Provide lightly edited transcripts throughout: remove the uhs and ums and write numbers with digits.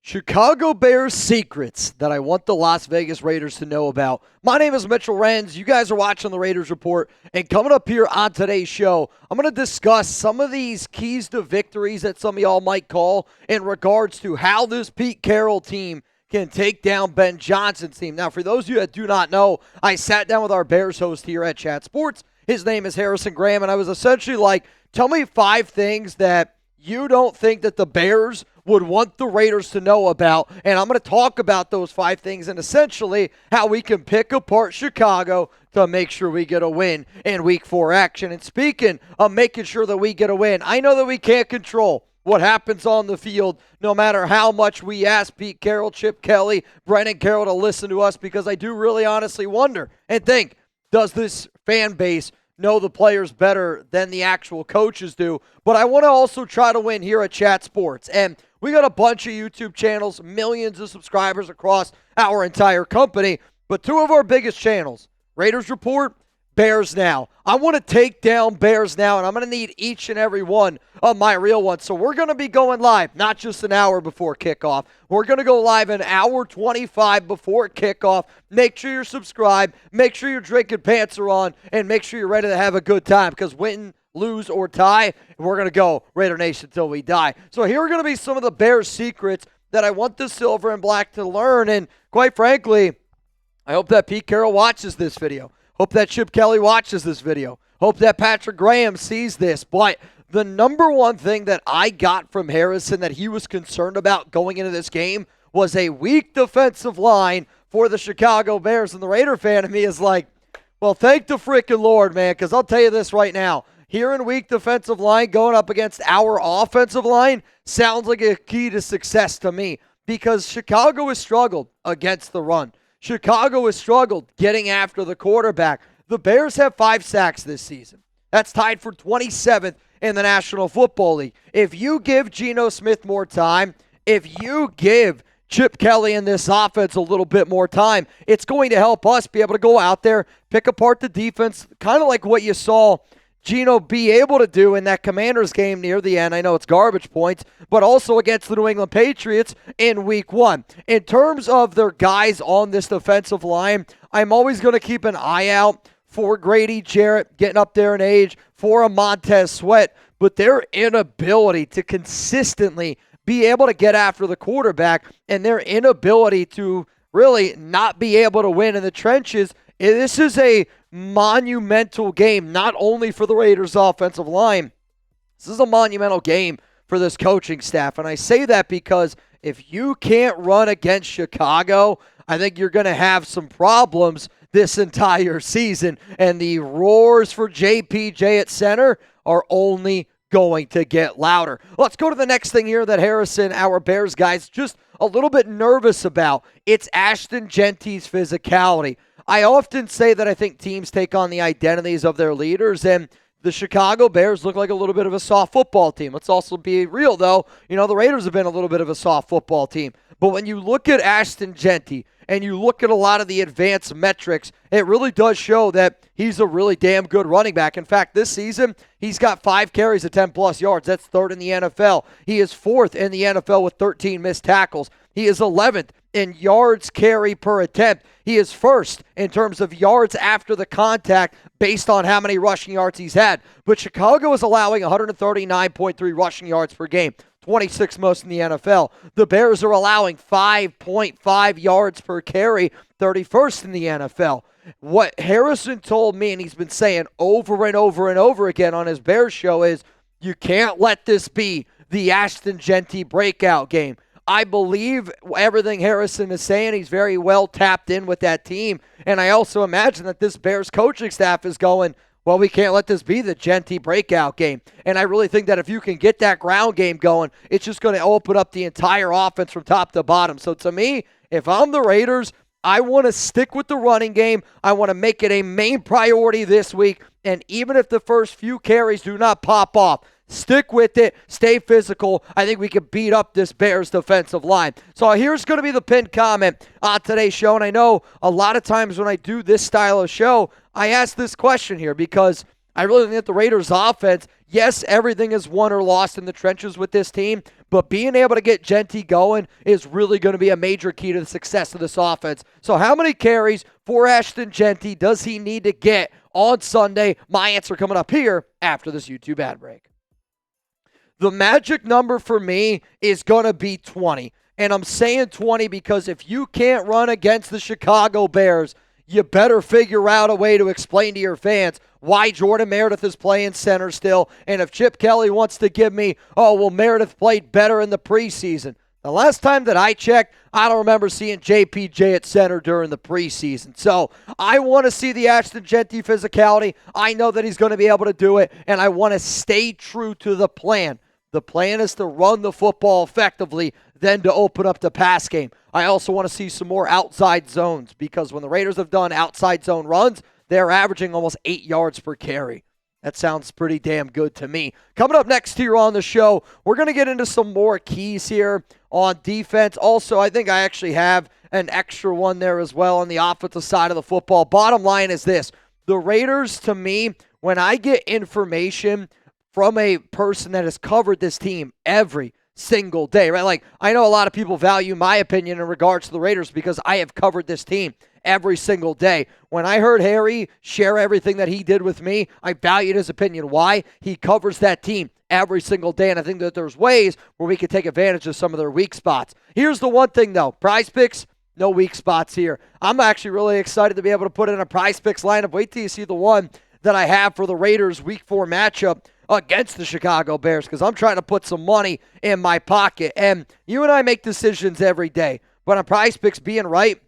Chicago Bears secrets that I want the Las Vegas Raiders to know about. My name is Mitchell Renz. You guys are watching the Raiders Report. And coming up here on today's show, I'm going to discuss some of these keys to victories that some of y'all might call in regards to how this Pete Carroll team can take down Ben Johnson's team. Now, for those of you that do not know, I sat down with our Bears host here at Chat Sports. His name is Harrison Graham, and I was essentially like, tell me 5 things that you don't think that the Bears would want the Raiders to know about, and I'm going to talk about those 5 things and essentially how we can pick apart Chicago to make sure we get a win in Week 4 action. And speaking of making sure that we get a win, I know that we can't control what happens on the field no matter how much we ask Pete Carroll, Chip Kelly, Brennan Carroll to listen to us, because I do really honestly wonder and think, does this fan base know the players better than the actual coaches do? But I want to also try to win here at Chat Sports. And we got a bunch of YouTube channels, millions of subscribers across our entire company. But 2 of our biggest channels, Raiders Report, Bears Now. I want to take down Bears Now, and I'm going to need each and every one of my real ones. So we're going to be going live, not just an hour before kickoff. We're going to go live an hour 25 before kickoff. Make sure you're subscribed. Make sure your drinking pants are on, and make sure you're ready to have a good time, because win, lose, or tie, we're going to go Raider Nation until we die. So here are going to be some of the Bears secrets that I want the Silver and Black to learn. And quite frankly, I hope that Pete Carroll watches this video. Hope that Chip Kelly watches this video. Hope that Patrick Graham sees this. But the number one thing that I got from Harrison that he was concerned about going into this game was a weak defensive line for the Chicago Bears. And the Raider fan in me is like, well, thank the freaking Lord, man, because I'll tell you this right now. Here in weak defensive line going up against our offensive line sounds like a key to success to me, because Chicago has struggled against the run. Chicago has struggled getting after the quarterback. The Bears have 5 sacks this season. That's tied for 27th in the National Football League. If you give Geno Smith more time, if you give Chip Kelly and this offense a little bit more time, it's going to help us be able to go out there, pick apart the defense, kind of like what you saw Geno be able to do in that Commanders game near the end. I know it's garbage points, but also against the New England Patriots in Week 1. In terms of their guys on this defensive line, I'm always going to keep an eye out for Grady Jarrett getting up there in age, for a Montez Sweat, but their inability to consistently be able to get after the quarterback and their inability to really not be able to win in the trenches, this is a monumental game, not only for the Raiders' offensive line. This is a monumental game for this coaching staff. And I say that because if you can't run against Chicago, I think you're going to have some problems this entire season. And the roars for JPJ at center are only going to get louder. Let's go to the next thing here that Harrison, our Bears guys, just a little bit nervous about. It's Ashton Jeanty's physicality. I often say that I think teams take on the identities of their leaders, and the Chicago Bears look like a little bit of a soft football team. Let's also be real, though. You know, the Raiders have been a little bit of a soft football team. But when you look at Ashton Jeanty and you look at a lot of the advanced metrics, it really does show that he's a really damn good running back. In fact, this season, he's got 5 carries of 10-plus yards. That's 3rd in the NFL. He is 4th in the NFL with 13 missed tackles. He is 11th in yards carry per attempt. He is 1st in terms of yards after the contact based on how many rushing yards he's had. But Chicago is allowing 139.3 rushing yards per game, 26 most in the NFL. The Bears are allowing 5.5 yards per carry, 31st in the NFL. What Harrison told me, and he's been saying over and over and over again on his Bears show, is you can't let this be the Ashton Jeanty breakout game. I believe everything Harrison is saying. He's very well tapped in with that team. And I also imagine that this Bears coaching staff is going, well, we can't let this be the Jeanty breakout game. And I really think that if you can get that ground game going, it's just going to open up the entire offense from top to bottom. So to me, if I'm the Raiders, I want to stick with the running game. I want to make it a main priority this week. And even if the first few carries do not pop off, stick with it. Stay physical. I think we can beat up this Bears defensive line. So here's going to be the pinned comment on today's show. And I know a lot of times when I do this style of show, I ask this question here because I really think that the Raiders offense, yes, everything is won or lost in the trenches with this team, but being able to get Jeanty going is really going to be a major key to the success of this offense. So how many carries for Ashton Jeanty does he need to get on Sunday? My answer coming up here after this YouTube ad break. The magic number for me is going to be 20. And I'm saying 20 because if you can't run against the Chicago Bears, you better figure out a way to explain to your fans why Jordan Meredith is playing center still. And if Chip Kelly wants to give me, oh, well, Meredith played better in the preseason. The last time that I checked, I don't remember seeing JPJ at center during the preseason. So I want to see the Ashton Jeanty physicality. I know that he's going to be able to do it, and I want to stay true to the plan. The plan is to run the football effectively, then to open up the pass game. I also want to see some more outside zones because when the Raiders have done outside zone runs, they're averaging almost 8 yards per carry. That sounds pretty damn good to me. Coming up next here on the show, we're going to get into some more keys here on defense. Also, I think I actually have an extra one there as well on the offensive side of the football. Bottom line is this. The Raiders, to me, when I get information from a person that has covered this team every single day, right? Like, I know a lot of people value my opinion in regards to the Raiders because I have covered this team every single day. When I heard Harry share everything that he did with me, I valued his opinion. Why? He covers that team every single day, and I think that there's ways where we could take advantage of some of their weak spots. Here's the one thing, though. PrizePicks, no weak spots here. I'm actually really excited to be able to put in a PrizePicks lineup. Wait till you see the one that I have for the Raiders Week 4 matchup against the Chicago Bears because I'm trying to put some money in my pocket. And you and I make decisions every day, but on PrizePicks, being right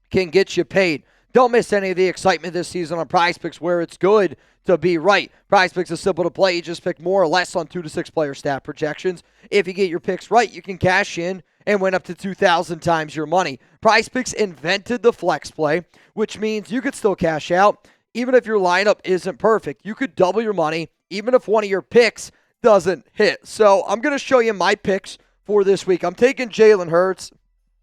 can get you paid. Don't miss any of the excitement this season on PrizePicks where it's good to be right. PrizePicks is simple to play. You just pick more or less on 2 to 6 player stat projections. If you get your picks right, you can cash in and win up to 2,000 times your money. PrizePicks invented the flex play, which means you could still cash out even if your lineup isn't perfect. You could double your money even if one of your picks doesn't hit. So I'm going to show you my picks for this week. I'm taking Jalen Hurts.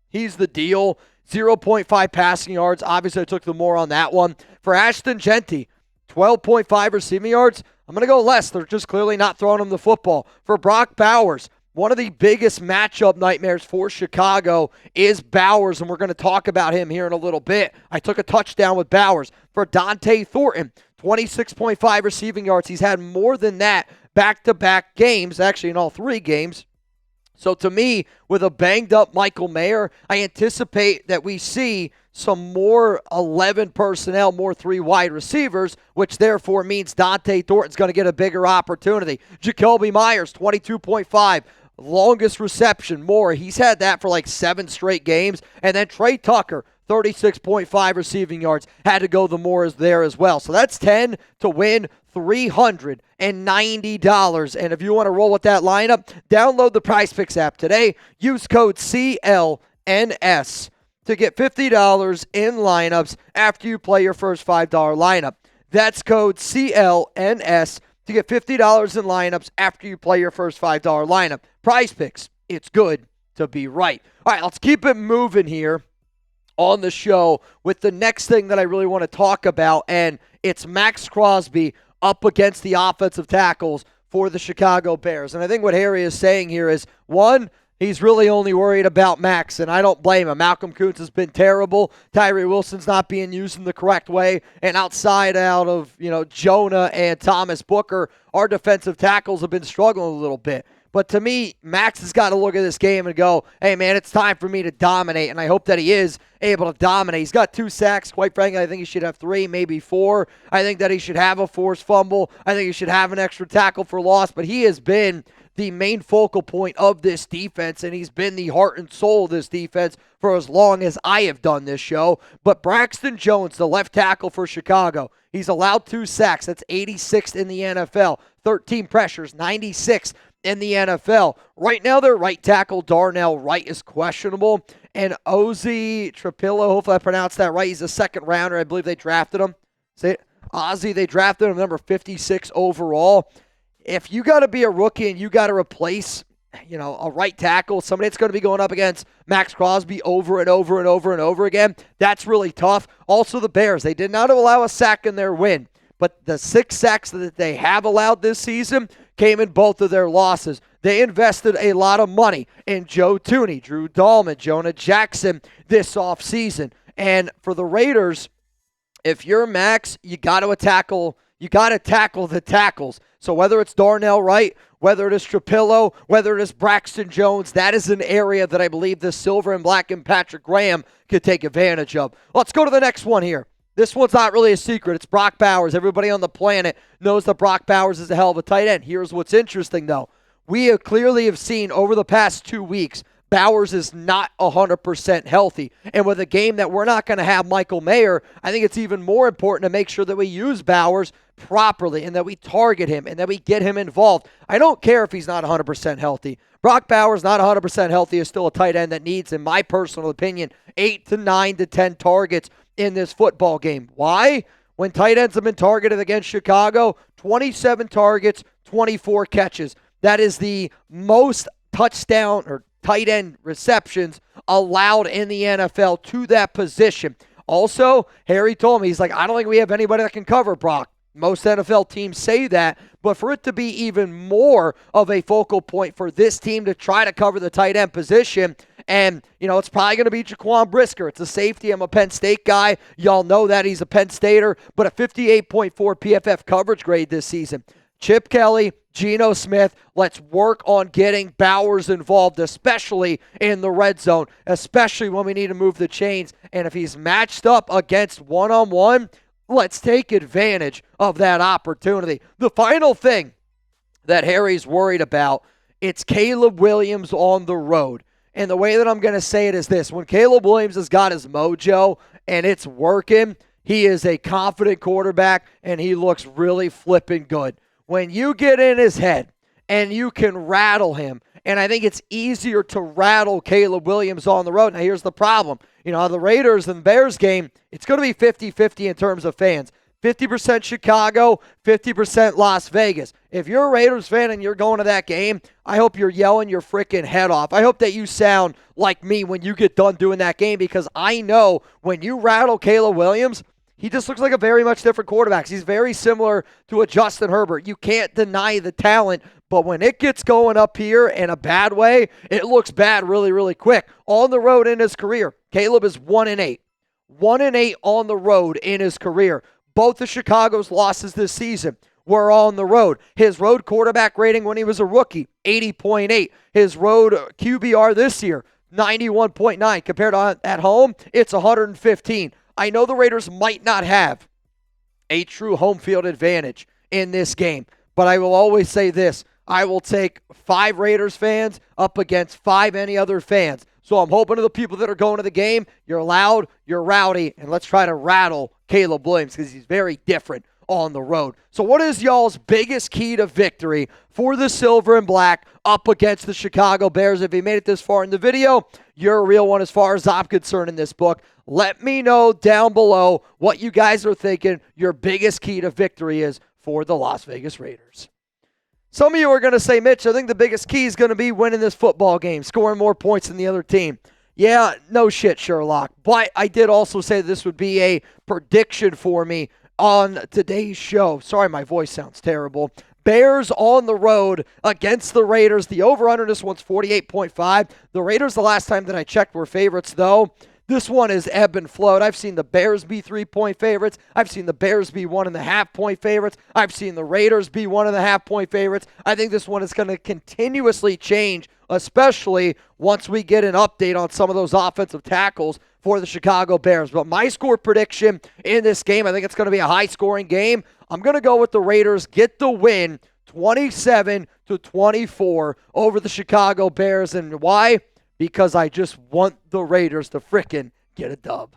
He's the deal. 0.5 passing yards. Obviously, I took the more on that one. For Ashton Jeanty, 12.5 receiving yards. I'm going to go less. They're just clearly not throwing him the football. For Brock Bowers, one of the biggest matchup nightmares for Chicago is Bowers, and we're going to talk about him here in a little bit. I took a touchdown with Bowers. For Dante Thornton, 26.5 receiving yards. He's had more than that back-to-back games, actually in all 3 games. So to me, with a banged-up Michael Mayer, I anticipate that we see some more 11 personnel, more 3 wide receivers, which therefore means Dante Thornton's going to get a bigger opportunity. Jacoby Myers, 22.5. Longest reception, more. He's had that for like 7 straight games. And then Trey Tucker, 36.5 receiving yards. Had to go the more there as well. So that's 10 to win $390. And if you want to roll with that lineup, download the PrizePicks app today. Use code CLNS to get $50 in lineups after you play your first $5 lineup. That's code CLNS to get $50 in lineups after you play your first $5 lineup. PrizePicks, it's good to be right. All right, let's keep it moving here on the show with the next thing that I really want to talk about, and it's Maxx Crosby up against the offensive tackles for the Chicago Bears. And I think what Harry is saying here is, one, he's really only worried about Maxx, and I don't blame him. Malcolm Kuntz has been terrible. Tyree Wilson's not being used in the correct way. And outside out of, Jonah and Thomas Booker, our defensive tackles have been struggling a little bit. But to me, Maxx has got to look at this game and go, hey, man, it's time for me to dominate. And I hope that he is able to dominate. He's got 2 sacks. Quite frankly, I think he should have 3, maybe 4. I think that he should have a forced fumble. I think he should have an extra tackle for loss. But he has been the main focal point of this defense, and he's been the heart and soul of this defense for as long as I have done this show. But Braxton Jones, the left tackle for Chicago, he's allowed 2 sacks. That's 86th in the NFL. 13 pressures, 96th in the NFL. Right now, their right tackle, Darnell Wright, is questionable. And Ozzy Trapillo, hopefully I pronounced that right, he's a second rounder. I believe they drafted him. Ozzy, they drafted him number 56 overall. If you got to be a rookie and you got to replace, a right tackle, somebody that's going to be going up against Maxx Crosby over and over and over and over again, that's really tough. Also, the Bears, they did not allow a sack in their win. But the 6 sacks that they have allowed this season came in both of their losses. They invested a lot of money in Joe Thuney, Drew Dahlman, Jonah Jackson this offseason. And for the Raiders, if you're Maxx, you got to tackle the tackles. So whether it's Darnell Wright, whether it is Trapillo, whether it is Braxton Jones, that is an area that I believe the Silver and Black and Patrick Graham could take advantage of. Let's go to the next one here. This one's not really a secret. It's Brock Bowers. Everybody on the planet knows that Brock Bowers is a hell of a tight end. Here's what's interesting, though. We have clearly seen over the past 2 weeks, Bowers is not 100% healthy. And with a game that we're not going to have Michael Mayer, I think it's even more important to make sure that we use Bowers properly and that we target him and that we get him involved. I don't care if he's not 100% healthy. Brock Bowers, not 100% healthy, is still a tight end that needs, in my personal opinion, 8 to 9 to 10 targets in this football game. Why? When tight ends have been targeted against Chicago, 27 targets, 24 catches. That is the most touchdown or tight end receptions allowed in the NFL to that position. Also, Harry told me, he's like, I don't think we have anybody that can cover Brock. Most NFL teams say that, but for it to be even more of a focal point for this team to try to cover the tight end position, and, it's probably going to be Jaquan Brisker. It's a safety. I'm a Penn State guy. Y'all know that. He's a Penn Stater, but a 58.4 PFF coverage grade this season. Chip Kelly, Geno Smith, let's work on getting Bowers involved, especially in the red zone, especially when we need to move the chains. And if he's matched up against one-on-one, let's take advantage of that opportunity. The final thing that Harry's worried about, it's Caleb Williams on the road. And the way that I'm going to say it is this. When Caleb Williams has got his mojo and it's working, he is a confident quarterback and he looks really flipping good. When you get in his head and you can rattle him, and I think it's easier to rattle Caleb Williams on the road. Now, here's the problem. The Raiders and Bears game, it's going to be 50-50 in terms of fans. 50% Chicago, 50% Las Vegas. If you're a Raiders fan and you're going to that game, I hope you're yelling your freaking head off. I hope that you sound like me when you get done doing that game, because I know when you rattle Caleb Williams, he just looks like a very much different quarterback. He's very similar to a Justin Herbert. You can't deny the talent, but when it gets going up here in a bad way, it looks bad really, really quick. On the road in his career, Caleb is 1-8. 1-8 on the road in his career. Both of Chicago's losses this season were on the road. His road quarterback rating when he was a rookie, 80.8. His road QBR this year, 91.9. Compared to at home, it's 115. I know the Raiders might not have a true home field advantage in this game, but I will always say this. I will take 5 Raiders fans up against 5 any other fans. So I'm hoping to the people that are going to the game, you're loud, you're rowdy, and let's try to rattle Caleb Williams because he's very different on the road. So what is y'all's biggest key to victory for the Silver and Black up against the Chicago Bears? If you made it this far in the video, you're a real one as far as I'm concerned in this book. Let me know down below what you guys are thinking your biggest key to victory is for the Las Vegas Raiders. Some of you are going to say, Mitch, I think the biggest key is going to be winning this football game, scoring more points than the other team. Yeah, no shit, Sherlock. But I did also say this would be a prediction for me on today's show. Sorry, my voice sounds terrible. Bears on the road against the Raiders. The over-under this one's 48.5. The Raiders, the last time that I checked, were favorites, though. This one is ebb and flowed. I've seen the Bears be 3-point favorites. I've seen the Bears be 1.5-point favorites. I've seen the Raiders be 1.5-point favorites. I think this one is going to continuously change, especially once we get an update on some of those offensive tackles for the Chicago Bears. But my score prediction in this game, I think it's going to be a high-scoring game. I'm going to go with the Raiders, get the win, 27-24 over the Chicago Bears. And why? Because I just want the Raiders to frickin' get a dub.